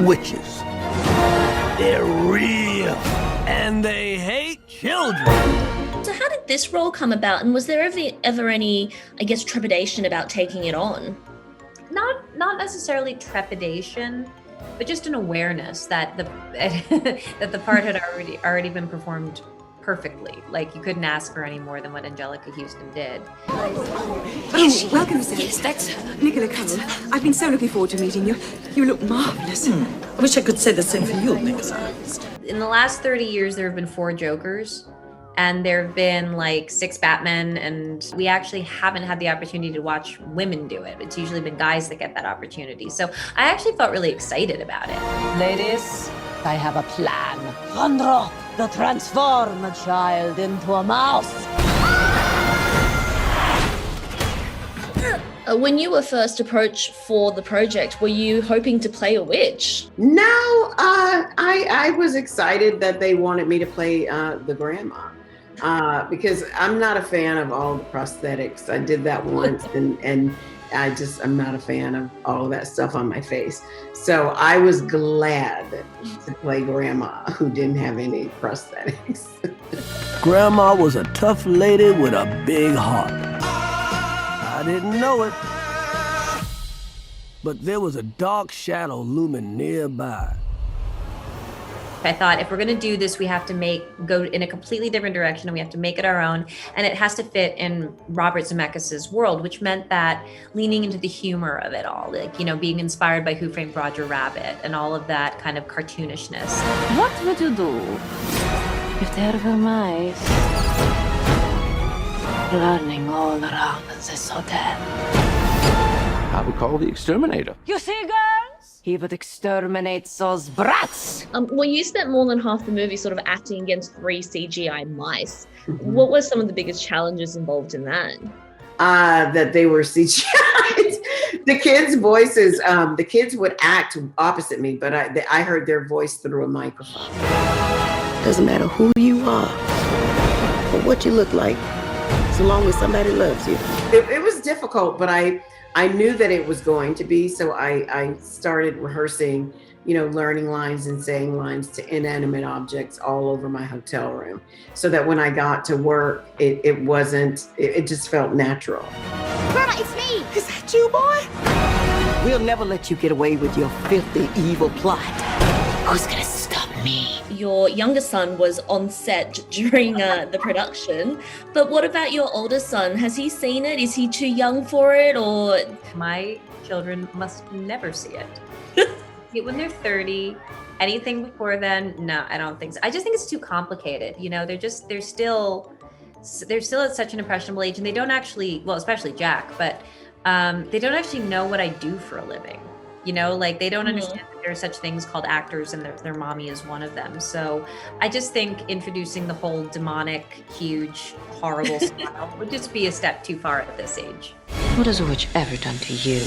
witches. They're real, and they hate children. So how did this role come about, and was there ever any, I guess, trepidation about taking it on? Not necessarily trepidation, but just an awareness that the that the part had already been performed perfectly. Like, you couldn't ask for any more than what Angelica Houston did. Oh, welcome, sir. Yes, that's Nicola Cole. I've been so looking forward to meeting you. You look marvelous. I wish I could say the same for you, Nicola. In the last 30 years, there have been 4 Jokers, and there have been like 6 Batmen, and we actually haven't had the opportunity to watch women do it. It's usually been guys that get that opportunity. So I actually felt really excited about it. Ladies, I have a plan. Randro, the transform a child into a mouse. When you were first approached for the project, were you hoping to play a witch? No, I was excited that they wanted me to play the grandma because I'm not a fan of all the prosthetics. I did that once and I'm not a fan of all of that stuff on my face. So I was glad to play grandma who didn't have any prosthetics. Grandma was a tough lady with a big heart. I didn't know it, but there was a dark shadow looming nearby. I thought, if we're going to do this, we have to go in a completely different direction, and we have to make it our own, and it has to fit in Robert Zemeckis' world, which meant that leaning into the humor of it all, like, you know, being inspired by Who Framed Roger Rabbit and all of that kind of cartoonishness. What would you do if there were mice running all around this hotel? I would call the exterminator. You see, girls? He would exterminate those brats. Well, you spent more than half the movie sort of acting against 3 CGI mice. What were some of the biggest challenges involved in that? That they were CGI. The kids' voices, the kids would act opposite me, but I heard their voice through a microphone. Doesn't matter who you are or what you look like, so long as somebody loves you. It was difficult, but I knew that it was going to be, so I started rehearsing, you know, learning lines and saying lines to inanimate objects all over my hotel room, so that when I got to work, it just felt natural. Grandma, it's me. Is that you, boy? We'll never let you get away with your filthy, evil plot. Who's gonna stop me? Your younger son was on set during the production, but what about your older son? Has he seen it? Is he too young for it, or? My children must never see it. When they're 30, anything before then, no, I don't think so. I just think it's too complicated. You know, they're still at such an impressionable age, and they don't actually, well, especially Jack, but they don't actually know what I do for a living. You know, like, they don't understand that there are such things called actors, and their mommy is one of them. So I just think introducing the whole demonic, huge, horrible style would just be a step too far at this age. What has a witch ever done to you?